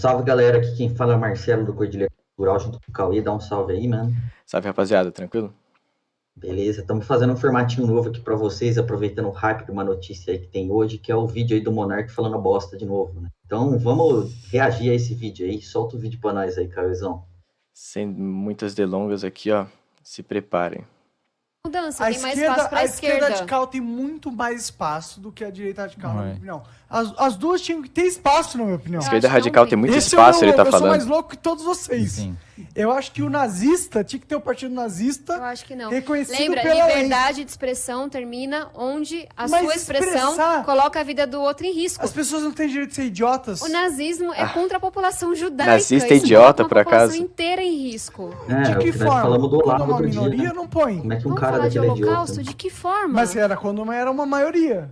Salve, galera. Aqui quem fala é o Marcelo do Cordilheira Cultural, junto com o Cauê. Dá um salve aí, mano. Salve, rapaziada, tranquilo? Beleza, estamos fazendo um formatinho novo aqui para vocês, aproveitando o hype de uma notícia aí que tem hoje, que é o vídeo aí do Monark falando bosta de novo, né? Então, vamos reagir a esse vídeo aí. Solta o vídeo para nós aí, Cauêzão. Sem muitas delongas aqui, ó. Se preparem. Mudança, tem mais espaço para a a esquerda esquerda. radical tem muito mais espaço do que a direita radical, na Não minha é. opinião. As duas tinham que ter espaço, na minha opinião. Eu Esquerda acho que radical não tem muito Esse espaço, é o ele meu tá louco, eu sou mais falando. louco que todos vocês. Sim. Eu acho que o nazista tinha que ter o partido nazista. Eu acho que não. Reconhecido Lembra, pela lei. liberdade de expressão termina onde a Mas sua expressão expressar- coloca a vida do outro em risco. As pessoas não têm direito de ser idiotas. O nazismo é contra a população judaica. Nazista é Isso idiota, coloca por uma população acaso? inteira em risco. De É que o que nós forma? falamos do Quando é Olavo uma do dia, minoria, né? não põe. Como é que um Vamos cara falar de daquele é idiota? holocausto? De que forma? Mas era quando era uma maioria.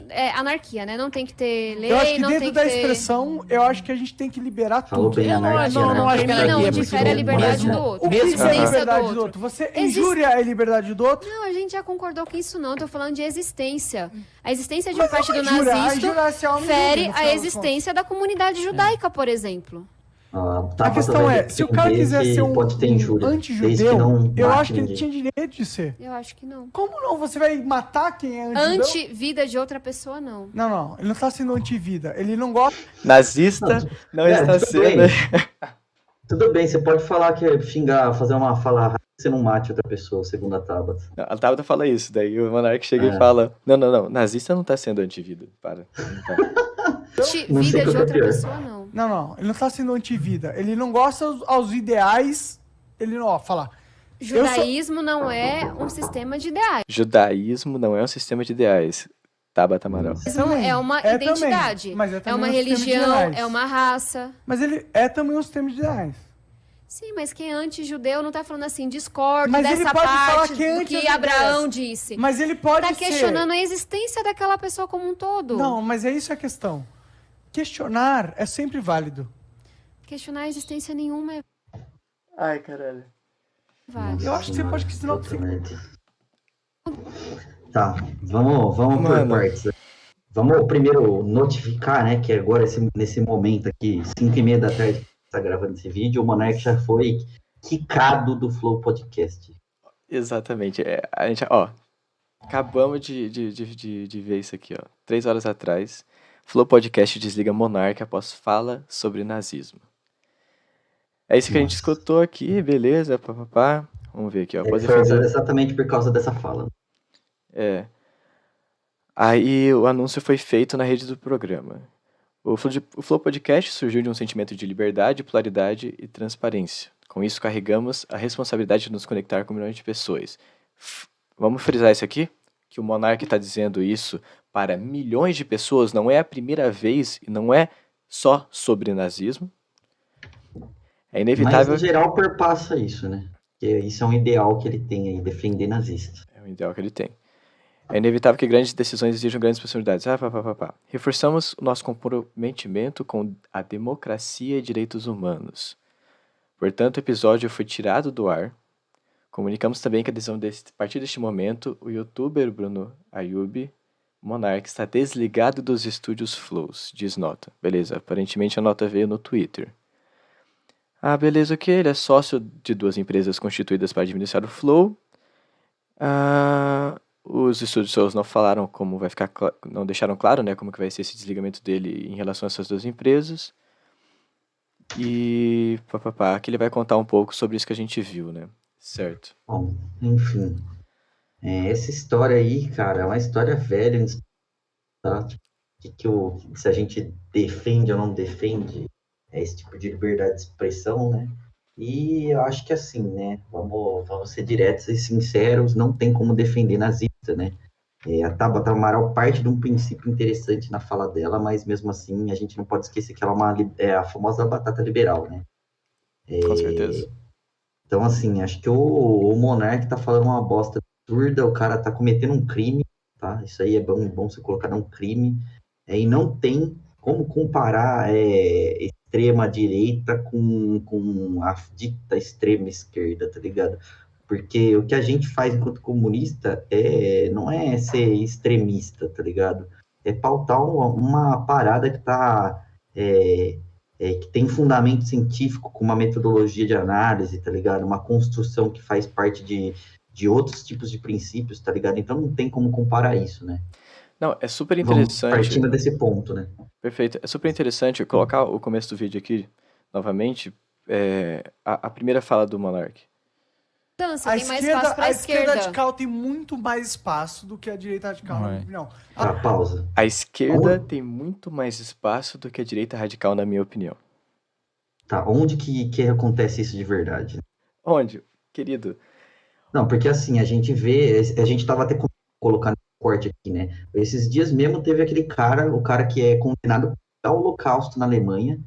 É anarquia, né? Não tem que ter lei, Eu acho que não tem dentro que da ter... expressão, eu acho que a gente tem que liberar Falou tudo. bem, anarquia, não, né? não acho que Termina anarquia, onde porque difere a liberdade mesmo- do outro. O que A é a existência liberdade do do outro. outro? Você Existe- injúria a liberdade do outro? Não, a gente já concordou com isso não. Eu tô falando de existência. A existência de um Mas partido não é jurar, nazista jurar se é homem fere livre, no a final das existência da comunidade judaica, por exemplo. A questão é, se o cara quiser ser um pode ter injúria, desde que anti-judeu, não eu mate acho que ele ninguém. tinha direito de ser. Eu acho que não. Como não? Você vai matar quem é anti-judeu? Anti-vida de outra pessoa, não. Não, ele não tá sendo anti-vida. Ele não gosta. Nazista não está tudo sendo. bem. Tudo bem, você pode falar que é xingar, fazer uma fala rara, que você não mate outra pessoa, segundo a Tabata. Não, a Tabata fala isso, daí o Monark chega É. e fala: Não, nazista não tá sendo antivida. Para. Não tá. Não sei Anti-vida qual de que é outra pior. pessoa, não. Não, ele não tá sendo anti-vida. Ele não gosta aos ideais. Ele não, ó, fala. Judaísmo não é um sistema de ideais. Judaísmo não é um sistema de ideais. Tabata Amaral. Judaísmo é uma também, identidade. mas é É também uma um sistema de religião, ideais. é uma raça. Mas ele é também um sistema de ideais. Sim, mas quem é anti-judeu não tá falando assim, discordo Mas ele dessa pode falar parte que é do anti que as Abraão ideias. disse. Mas ele pode Tá ser. questionando a existência daquela pessoa como um todo. Não, mas é isso a questão. Questionar é sempre válido. Questionar a existência nenhuma é Ai, caralho. válido. Eu acho que você pode questionar o que você Tá, vamos por Mano. partes. Vamos primeiro notificar, né, que agora, nesse momento aqui, 5h30 da tarde, que tá gravando esse vídeo, o Monark já foi quicado do Flow Podcast. Exatamente. A gente, ó, acabamos de ver isso aqui, ó. 3 horas atrás, Flow Podcast desliga Monark após fala sobre nazismo. É isso que a gente Nossa. escutou aqui, beleza, papapá. Vamos ver aqui, ó. Ele Pode foi defender. exatamente por causa dessa fala. É. Aí o anúncio foi feito na rede do programa. O Flow Podcast surgiu de um sentimento de liberdade, pluralidade e transparência. Com isso, carregamos a responsabilidade de nos conectar com milhões de pessoas. Vamos frisar isso aqui? Que o Monark está dizendo isso para milhões de pessoas, não é a primeira vez e não é só sobre nazismo. É Mas, inevitável. no geral, perpassa isso, né? Porque isso é um ideal que ele tem aí, defender nazista. É o ideal que ele tem. É inevitável que grandes decisões exijam grandes personalidades. Reforçamos o nosso comprometimento com a democracia e direitos humanos. Portanto, o episódio foi tirado do ar. Comunicamos também que a partir deste momento, o youtuber Bruno Ayub Monark está desligado dos estúdios Flows, diz nota. Beleza, aparentemente a nota veio no Twitter. Ah, beleza, ok. Ele é sócio de 2 empresas constituídas para administrar o Flow. Os estúdios Flows não falaram como vai ficar, não deixaram claro, né, como que vai ser esse desligamento dele em relação a essas 2 empresas. E aqui ele vai contar um pouco sobre isso que a gente viu, né? Certo. Bom, enfim. Essa história aí, cara, é uma história velha, tá? Se a gente defende ou não defende esse tipo de liberdade de expressão, né? E eu acho que assim, né? Vamos ser diretos e sinceros, não tem como defender nazista, né? A Tabata Amaral parte de um princípio interessante na fala dela, mas mesmo assim a gente não pode esquecer que ela é a famosa batata liberal, né? Com certeza. Então, assim, acho que o Monark tá falando uma bosta absurda, o cara tá cometendo um crime, tá? Isso aí é bom você colocar um crime. E não tem como comparar extrema-direita com a dita extrema-esquerda, tá ligado? Porque o que a gente faz enquanto comunista não é ser extremista, tá ligado? É pautar uma parada que tá que tem fundamento científico, com uma metodologia de análise, tá ligado? Uma construção que faz parte de outros tipos de princípios, tá ligado? Então não tem como comparar isso, né? Não, é super Vamos interessante. partindo desse ponto, né? Perfeito. É super interessante colocar o começo do vídeo aqui novamente. A primeira fala do Monark. Tem mais espaço pra a esquerda esquerda. radical tem muito mais espaço do que a direita radical, na minha opinião. Tá, pausa. A esquerda Onde- tem muito mais espaço do que a direita radical, na minha opinião. Tá, onde que acontece isso de verdade? Onde, querido? Não, porque assim, a gente vê, a gente tava até colocando corte aqui, né? Esses dias mesmo teve aquele cara, o cara que é condenado ao Holocausto na Alemanha,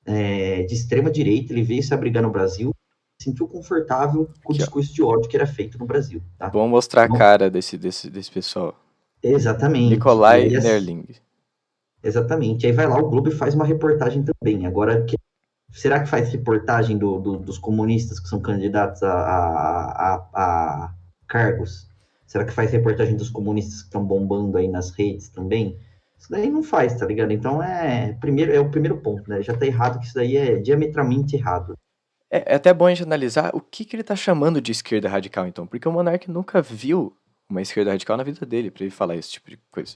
de extrema direita, ele veio se abrigar no Brasil, se sentiu confortável com o Aqui, ó. discurso de ódio que era feito no Brasil, tá? Vamos mostrar a Bom, cara desse pessoal. exatamente. E Nikolai aí, Nerling. exatamente. Aí vai lá o Globo e faz uma reportagem também. Agora, será que faz reportagem dos comunistas que são candidatos a cargos? Será que faz reportagem dos comunistas que estão bombando aí nas redes também? Isso daí não faz, tá ligado? Então é o primeiro ponto, né? Já tá errado que isso daí é diametralmente errado. É até bom a gente analisar o que ele tá chamando de esquerda radical, então. Porque o Monark nunca viu uma esquerda radical na vida dele pra ele falar esse tipo de coisa.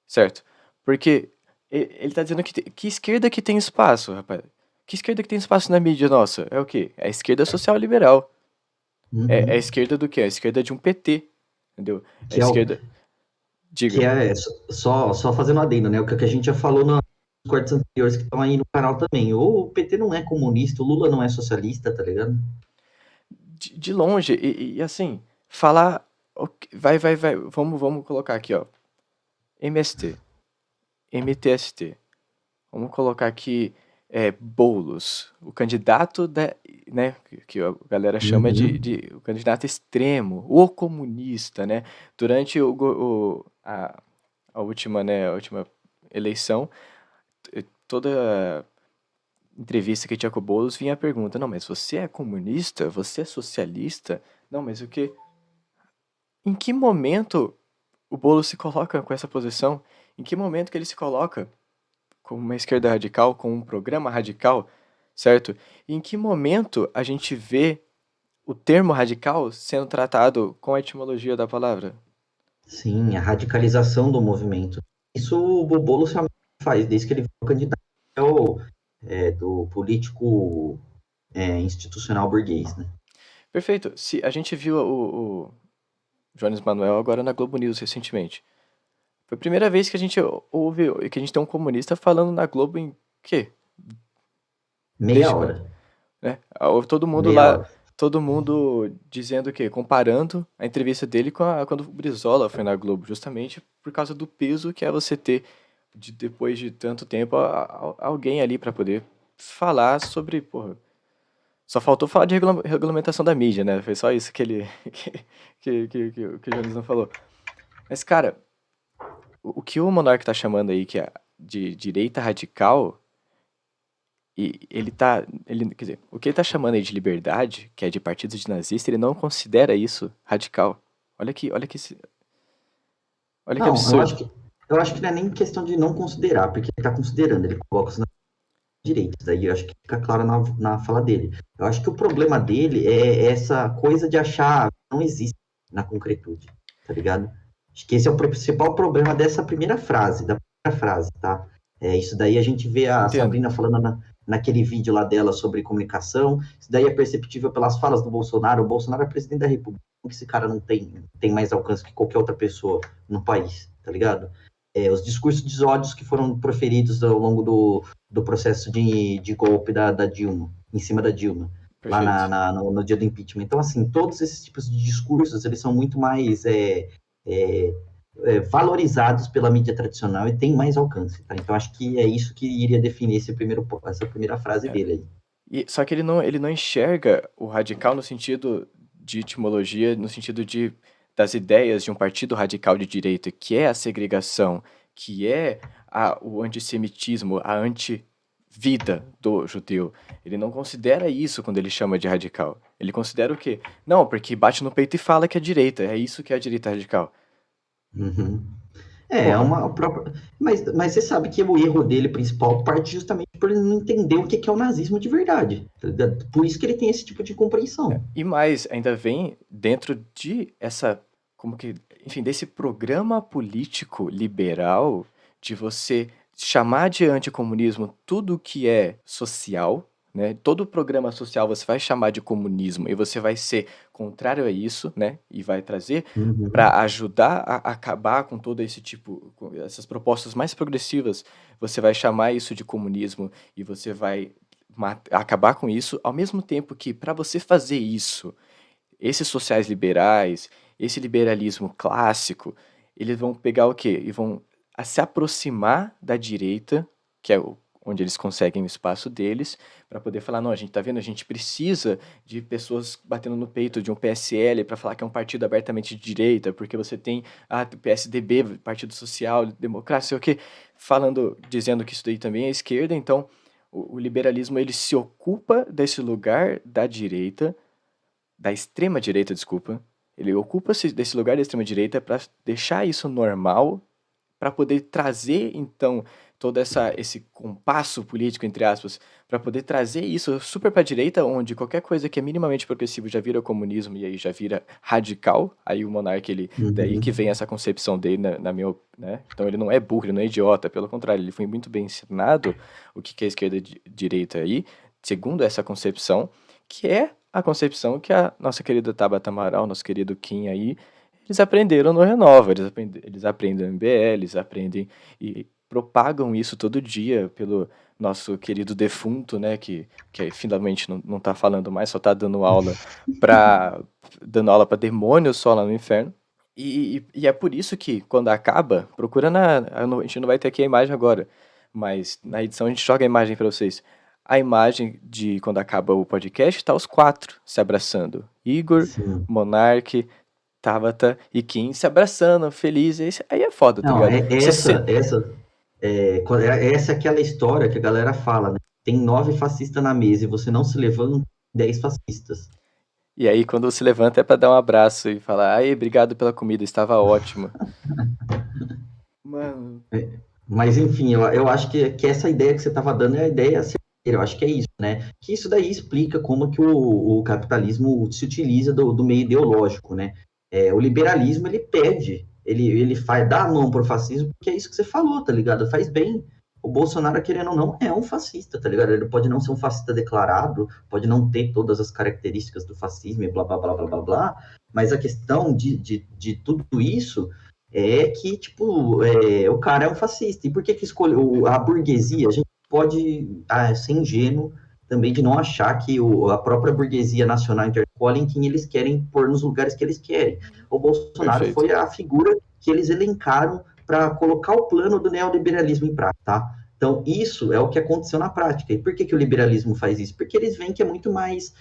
Certo? Porque ele tá dizendo que esquerda que tem espaço, rapaz. Que esquerda que tem espaço na mídia nossa? É o quê? É a esquerda social liberal. É a Uhum. esquerda do quê? É a esquerda de um PT. Entendeu? É a Que é o esquerda. que Diga. é só fazendo adendo, né? O que a gente já falou nos cortes anteriores que estão aí no canal também. O PT não é comunista, o Lula não é socialista, tá ligado? De longe. E assim, falar. Vai. Vamos colocar aqui, ó. MST. MTST. Vamos colocar aqui Boulos, o candidato né, que a galera chama Uhum. o candidato extremo, o comunista, né? Durante a última, né, a última eleição, toda entrevista que tinha com o Boulos vinha a pergunta: não, mas você é comunista? Você é socialista? Não, mas o que? Em que momento o Boulos se coloca com essa posição? Em que momento que ele se coloca com uma esquerda radical, com um programa radical, certo? E em que momento a gente vê o termo radical sendo tratado com a etimologia da palavra? Sim, a radicalização do movimento. Isso o Boulos realmente faz, desde que ele foi candidato do político institucional burguês, né? Perfeito. Se a gente viu o Jones Manuel agora na Globo News recentemente. Foi a primeira vez que a gente ouve, que a gente tem um comunista falando na Globo em quê? Meia Desde quando? hora. Né? Todo mundo Meia lá, hora. todo mundo dizendo o quê? Comparando a entrevista dele com quando o Brizola foi na Globo, justamente por causa do peso que é você ter, depois de tanto tempo, alguém ali para poder falar sobre, porra. Só faltou falar de regulamentação da mídia, né? Foi só isso que ele que o Jones não falou. Mas, cara, o que o Monark tá chamando aí que é de direita radical, e quer dizer, o que ele tá chamando aí de liberdade, que é de partido de nazista, ele não considera isso radical. Olha que Não, absurdo. eu acho que não é nem questão de não considerar, porque ele está considerando, ele coloca isso na direita, daí eu acho que fica claro na fala dele. Eu acho que o problema dele é essa coisa de achar que não existe na concretude, tá ligado? Acho que esse é o principal problema dessa primeira frase, da primeira frase, tá? Isso daí a gente vê a Entendo. Sabrina falando naquele vídeo lá dela sobre comunicação, isso daí é perceptível pelas falas do Bolsonaro. O Bolsonaro é presidente da República, esse cara não tem mais alcance que qualquer outra pessoa no país, tá ligado? Os discursos de ódios que foram proferidos ao longo do processo de golpe da Dilma, em cima da Dilma, lá Perfeito. no dia do impeachment. Então, assim, todos esses tipos de discursos, eles são muito mais valorizados pela mídia tradicional e têm mais alcance, tá? Então, acho que é isso que iria definir essa primeira frase dele aí. Só que ele não enxerga o radical no sentido de etimologia, no sentido das ideias de um partido radical de direita, que é a segregação, que é o antissemitismo, a anti-vida do judeu. Ele não considera isso quando ele chama de radical. Ele considera o quê? Não, porque bate no peito e fala que é direita. É isso que é a direita radical. Uhum. É Porra, uma própria. Mas você sabe que o erro dele principal parte justamente por ele não entender o que é o nazismo de verdade. Tá ligado? Por isso que ele tem esse tipo de compreensão. e mais, ainda vem dentro de essa, como que, enfim, desse programa político liberal de você chamar de anticomunismo tudo que é social, né? Todo programa social você vai chamar de comunismo e você vai ser contrário a isso, né? E vai trazer Uhum. para ajudar a acabar com todo esse tipo, com essas propostas mais progressivas, você vai chamar isso de comunismo e você vai acabar com isso, ao mesmo tempo que para você fazer isso, esses sociais liberais, esse liberalismo clássico, eles vão pegar o quê? E vão se aproximar da direita, que é onde eles conseguem o espaço deles, para poder falar, não, a gente tá vendo, a gente precisa de pessoas batendo no peito de um PSL para falar que é um partido abertamente de direita, porque você tem o PSDB, Partido Social Democrata, sei o quê, falando, dizendo que isso daí também é esquerda, então o liberalismo ele se ocupa desse lugar da direita, da extrema direita, desculpa. Ele ocupa-se desse lugar da extrema direita para deixar isso normal, para poder trazer então todo esse compasso político entre aspas, para poder trazer isso super para a direita, onde qualquer coisa que é minimamente progressivo já vira comunismo e aí já vira radical. Aí o monarca ele daí que Uhum. vem essa concepção dele na minha, né? Então ele não é burro, ele não é idiota, pelo contrário, ele foi muito bem ensinado o que é esquerda e direita aí, segundo essa concepção, que é a concepção que a nossa querida Tabata Amaral, nosso querido Kim aí, eles aprenderam no Renova, eles aprendem no MBL, eles aprendem e propagam isso todo dia pelo nosso querido defunto, né, que finalmente não tá falando mais, só tá pra, dando aula para demônios só lá no inferno. E é por isso que, quando acaba, procura a gente não vai ter aqui a imagem agora, mas na edição a gente joga a imagem para vocês. A imagem de quando acaba o podcast tá os quatro se abraçando. Igor, Sim. Monark, Tabata e Kim se abraçando, felizes. Aí é foda, tá Não, ligado? é Você se... essa é aquela história que a galera fala, né? Tem 9 fascistas na mesa e você não se levanta, 10 fascistas. E aí, quando você levanta, é pra dar um abraço e falar: ai, obrigado pela comida, estava ótima. Mano, Mas, enfim, eu acho que essa ideia que você estava dando é a ideia certeira. Eu acho que é isso, né? Que isso daí explica como que o capitalismo se utiliza do meio ideológico, né? O liberalismo, ele pede, ele faz, dá a mão pro fascismo, porque é isso que você falou, tá ligado? Faz bem. O Bolsonaro, querendo ou não, é um fascista, tá ligado? Ele pode não ser um fascista declarado, pode não ter todas as características do fascismo e blá, blá, blá, blá, blá, blá, mas a questão de tudo isso é que, tipo, o cara é um fascista. E por que escolheu a burguesia? A gente pode ser ingênuo também de não achar que a própria burguesia nacional intercolhe em quem eles querem pôr nos lugares que eles querem. O Bolsonaro perfeito. foi a figura que eles elencaram para colocar o plano do neoliberalismo em prática, tá? Então, isso é o que aconteceu na prática. E por que o liberalismo faz isso? Porque eles veem que é muito mais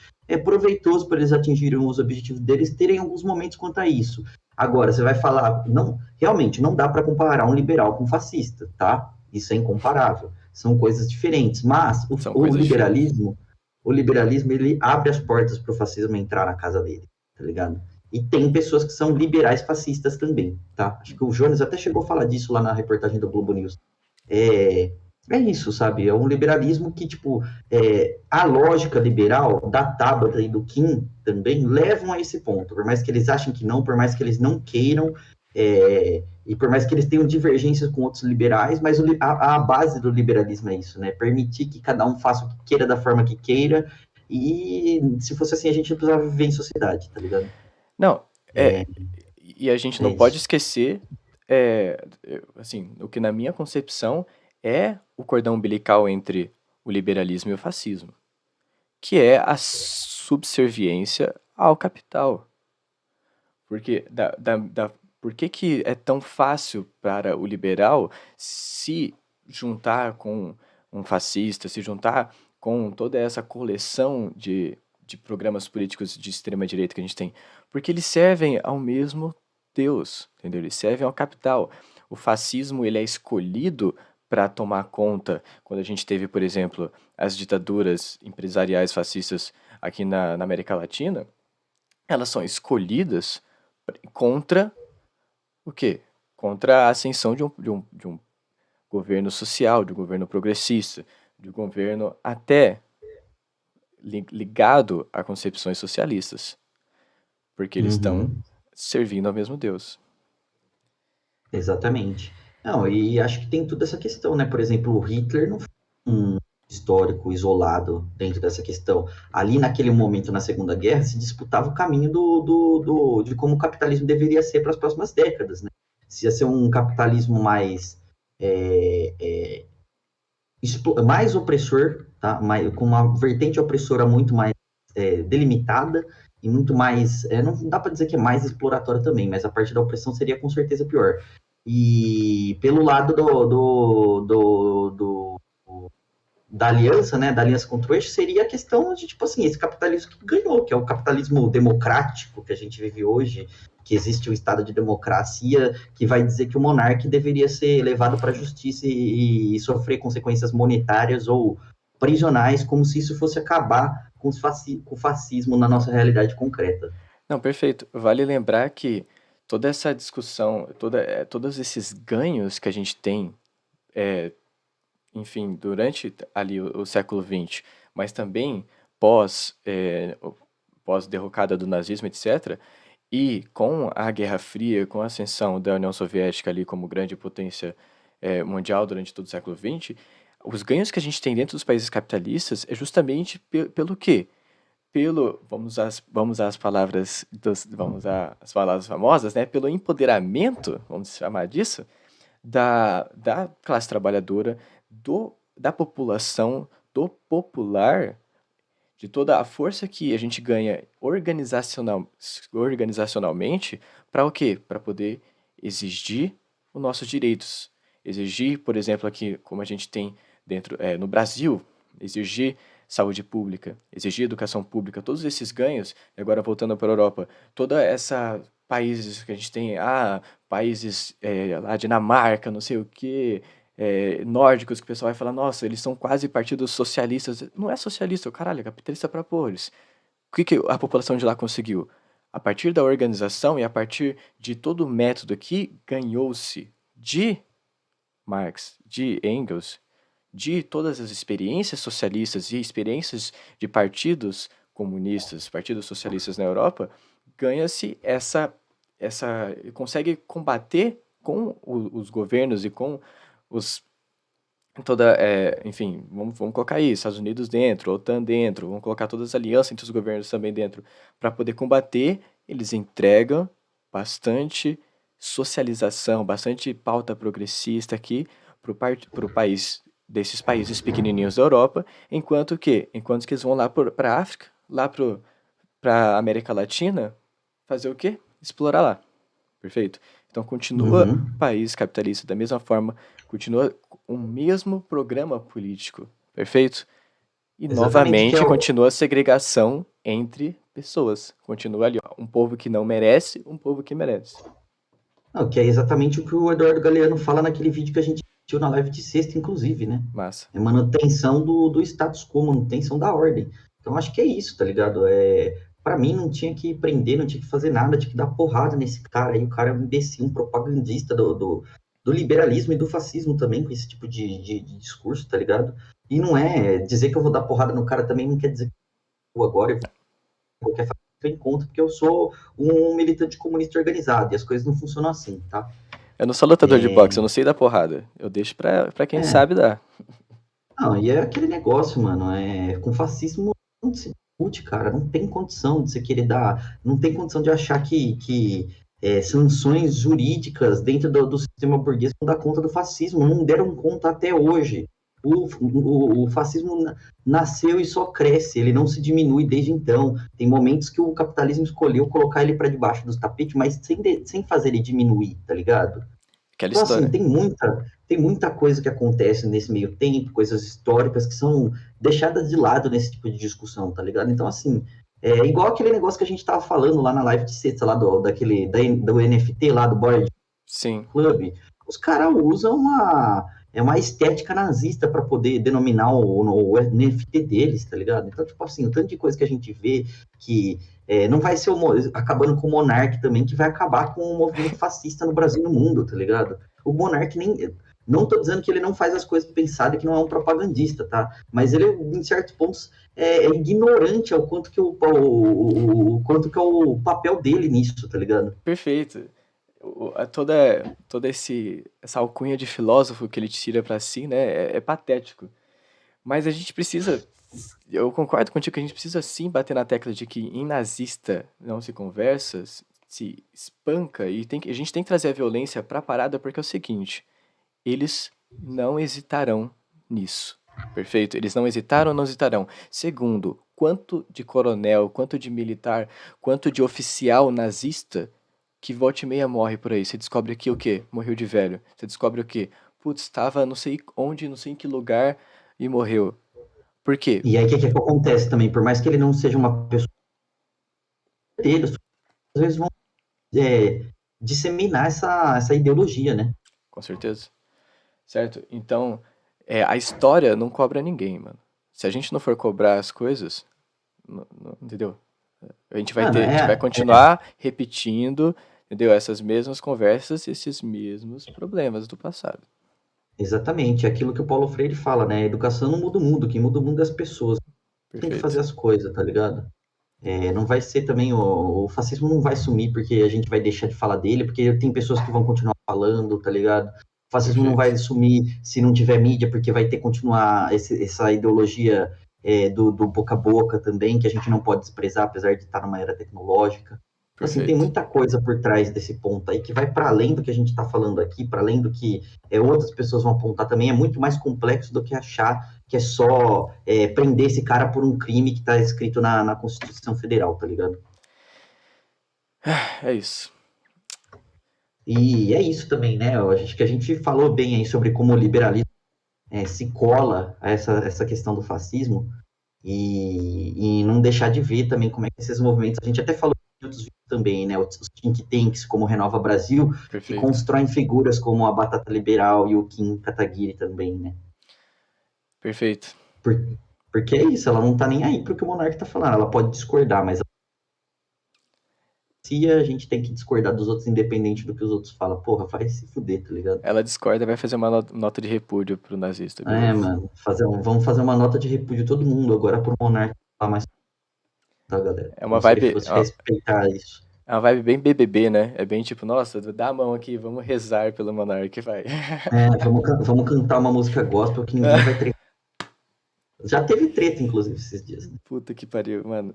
proveitoso para eles atingirem os objetivos deles, terem alguns momentos quanto a isso. Agora, você vai falar, não, realmente não dá para comparar um liberal com um fascista, tá? Isso é incomparável. São coisas diferentes, mas São o coisas diferentes. liberalismo, o liberalismo ele abre as portas para o fascismo entrar na casa dele, tá ligado? E tem pessoas que são liberais fascistas também, tá? Acho que o Jonas até chegou a falar disso lá na reportagem do Globo News. É, é isso, sabe? É um liberalismo que, tipo, a lógica liberal da Tabata e do Kim também levam a esse ponto. Por mais que eles achem que não, por mais que eles não queiram, e por mais que eles tenham divergências com outros liberais, mas a base do liberalismo é isso, né? Permitir que cada um faça o que queira da forma que queira, e se fosse assim, a gente não precisava viver em sociedade, tá ligado? Não, e a gente É não pode isso. esquecer, assim, o que na minha concepção é o cordão umbilical entre o liberalismo e o fascismo, que é a subserviência ao capital. Porque por que é tão fácil para o liberal se juntar com um fascista, se juntar com toda essa coleção de programas políticos de extrema-direita que a gente tem? Porque eles servem ao mesmo Deus, entendeu? Eles servem ao capital. O fascismo ele é escolhido para tomar conta, quando a gente teve, por exemplo, as ditaduras empresariais fascistas aqui na América Latina, elas são escolhidas contra o quê? contra a ascensão de um governo social, de um governo progressista, de um governo até ligado a concepções socialistas, porque eles estão Uhum, servindo ao mesmo Deus. exatamente. Não, e acho que tem toda essa questão, né? Por exemplo, o Hitler não foi um histórico isolado dentro dessa questão. Ali, naquele momento, na Segunda Guerra, se disputava o caminho de como o capitalismo deveria ser para as próximas décadas, né? Se ia ser um capitalismo é, é, mais opressor, tá? Com uma vertente opressora muito mais delimitada e muito mais. Não dá para dizer que é mais exploratória também, mas a parte da opressão seria com certeza pior. E pelo lado da aliança, né, da aliança contra o eixo, seria a questão de, tipo assim, esse capitalismo que ganhou, que é o capitalismo democrático que a gente vive hoje, que existe o estado de democracia, que vai dizer que o monarca deveria ser levado para a justiça e sofrer consequências monetárias ou prisionais, como se isso fosse acabar com o fascismo na nossa realidade concreta. Não, perfeito. Vale lembrar que toda essa discussão, todos esses ganhos que a gente tem, enfim, durante ali o século XX, mas também pós derrocada do nazismo, etc., e com a Guerra Fria, com a ascensão da União Soviética ali como grande potência mundial durante todo o século XX, os ganhos que a gente tem dentro dos países capitalistas é justamente pelo quê? Vamos usar as palavras as palavras famosas, né? Pelo empoderamento, vamos chamar disso, da classe trabalhadora, da população, do popular, de toda a força que a gente ganha organizacionalmente, para o quê? Para poder exigir os nossos direitos. Exigir, por exemplo, aqui, como a gente tem no Brasil, exigir saúde pública, exigir educação pública, todos esses ganhos, e agora voltando para a Europa, toda essa países que a gente tem, países lá, Dinamarca, não sei o quê, nórdicos, que o pessoal vai falar, nossa, eles são quase partidos socialistas. Não é socialista, caralho, é capitalista para pobres. O que a população de lá conseguiu? A partir da organização e a partir de todo o método que ganhou-se de Marx, de Engels, de todas as experiências socialistas e experiências de partidos comunistas, partidos socialistas na Europa, ganha-se consegue combater com os governos e com os enfim, vamos colocar aí, Estados Unidos dentro, OTAN dentro, vamos colocar todas as alianças entre os governos também dentro, para poder combater, eles entregam bastante socialização, bastante pauta progressista aqui para o país, desses países pequenininhos da Europa, enquanto que eles vão lá para a África, lá para a América Latina, fazer o quê? Explorar lá. Perfeito? Então continua Uhum. país capitalista da mesma forma, continua o mesmo programa político, perfeito? E Exatamente, que é novamente continua a segregação entre pessoas. Continua ali, ó, um povo que não merece, um povo que merece. não, que é exatamente o que o Eduardo Galeano fala naquele vídeo que a gente assistiu na live de sexta, inclusive, né? Massa. É manutenção do status quo, manutenção da ordem. Então, acho que é isso, tá ligado? Para mim, não tinha que prender, não tinha que fazer nada, tinha que dar porrada nesse cara aí. O cara é um imbecil, um propagandista do liberalismo e do fascismo também, com esse tipo de discurso, tá ligado? E não é dizer que eu vou dar porrada no cara também, não quer dizer que eu agora eu vou qualquer fazer em conta, porque eu sou um militante comunista organizado, e as coisas não funcionam assim, tá? Eu não sou lutador de boxe, eu não sei dar porrada. Eu deixo pra quem É, sabe dar. não, e é aquele negócio, mano, com fascismo não se discute, cara, não tem condição de você querer dar, não tem condição de achar que sanções jurídicas dentro do sistema burguês vão dar conta do fascismo, não deram conta até hoje. O fascismo nasceu e só cresce, ele não se diminui desde então. Tem momentos que o capitalismo escolheu colocar ele para debaixo dos tapetes, mas sem fazer ele diminuir, tá ligado? Aquela Então, assim, história. tem muita coisa que acontece nesse meio tempo, coisas históricas que são deixadas de lado nesse tipo de discussão, tá ligado? Então, assim, é igual aquele negócio que a gente tava falando lá na live de sexta, lá do NFT, lá do Board Sim. Club. Os caras usam uma estética nazista para poder denominar o NFT deles, tá ligado? Então, tipo assim, o tanto de coisa que a gente vê que Não vai ser acabando com o Monark também, que vai acabar com o movimento fascista no Brasil e no mundo, tá ligado? O Monark nem... Não tô dizendo que ele não faz as coisas pensadas, que não é um propagandista, tá? Mas ele, em certos pontos, é ignorante ao quanto que quanto que é o papel dele nisso, tá ligado? Perfeito. Toda essa alcunha de filósofo que ele tira pra si, né, é patético. Mas a gente precisa, eu concordo contigo que a gente precisa sim bater na tecla de que em nazista não se conversa, se espanca, e a gente tem que trazer a violência pra parada, porque é o seguinte, eles não hesitarão nisso, perfeito? Eles não hesitaram, não hesitarão. Segundo, quanto de coronel, quanto de militar, quanto de oficial nazista que volta e meia morre por aí. Você descobre aqui o quê? Morreu de velho. Você descobre o quê? Putz, estava não sei onde, não sei em que lugar e morreu. Por quê? E aí, o que acontece também? Por mais que ele não seja uma pessoa dele, às vezes vão disseminar essa ideologia, né? Com certeza. Certo? Então, a história não cobra ninguém, mano. Se a gente não for cobrar as coisas, entendeu? A gente vai Mano, a gente vai continuar repetindo, entendeu? Essas mesmas conversas, esses mesmos problemas do passado. Exatamente, é aquilo que o Paulo Freire fala, né? A educação não muda o mundo, quem muda o mundo é as pessoas. Tem que fazer Perfeito. as coisas, tá ligado? Não vai ser também, o fascismo não vai sumir porque a gente vai deixar de falar dele, porque tem pessoas que vão continuar falando, tá ligado? O fascismo não vai Perfeito. sumir se não tiver mídia, porque vai ter que continuar essa ideologia do boca a boca também, que a gente não pode desprezar, apesar de estar numa era tecnológica. Então, assim, tem Perfeito. muita coisa por trás desse ponto aí que vai para além do que a gente está falando aqui, para além do que outras pessoas vão apontar também, é muito mais complexo do que achar que é só prender esse cara por um crime que está escrito na Constituição Federal, tá ligado? É isso. E é isso também, né? Eu acho que a gente falou bem aí sobre como o liberalismo se cola a essa questão do fascismo e não deixar de ver também como é que esses movimentos, a gente até falou em outros vídeos também, né? Os think tanks como o Renova Brasil, que Perfeito. constroem figuras como a Batata Liberal e o Kim Kataguiri também, né? Perfeito. Porque é isso, ela não tá nem aí pro que o Monark tá falando, ela pode discordar, mas se a gente tem que discordar dos outros independente do que os outros falam, porra, vai se fuder, tá ligado? Ela discorda e vai fazer uma nota de repúdio pro nazista, beleza? Mano, vamos fazer uma nota de repúdio todo mundo agora pro Monark falar mais, tá, galera? É uma Como se ele vibe, fosse respeitar isso. é uma vibe bem BBB, né? É bem tipo, nossa, dá a mão aqui, vamos rezar pelo Monark, vai. Vamos cantar uma música gospel que ninguém vai tretar. Já teve treta, inclusive, esses dias. Né? Puta que pariu, mano.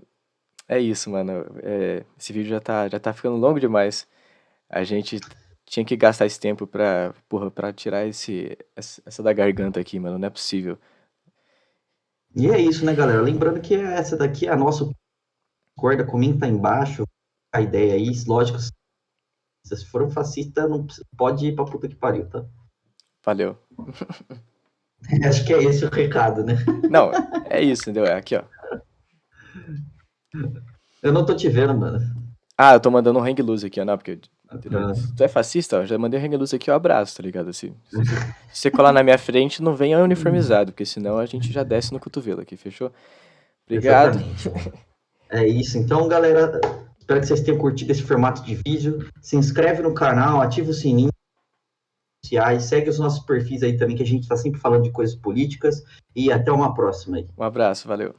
É isso, mano. Esse vídeo já tá ficando longo demais. A gente tinha que gastar esse tempo pra tirar essa da garganta aqui, mano. Não é possível. E é isso, né, galera? Lembrando que essa daqui é a nossa corda, comenta aí embaixo a ideia aí. Lógico, se for um fascista, não pode ir pra puta que pariu, tá? Valeu. Acho que é esse o recado, né? Não, é isso, entendeu? É aqui, ó. Eu não tô te vendo, mano. Ah, eu tô mandando um hang loose aqui, ó. Não, porque. Entendeu? Se tu é fascista, ó, já mandei um hang loose aqui, ó. Abraço, tá ligado? Assim, se você colar na minha frente, não venha uniformizado, porque senão a gente já desce no cotovelo aqui, fechou? Obrigado. Exatamente. É isso. Então, galera, espero que vocês tenham curtido esse formato de vídeo. Se inscreve no canal, ativa o sininho. Segue os nossos perfis aí também, que a gente tá sempre falando de coisas políticas. E até uma próxima aí. Um abraço, valeu.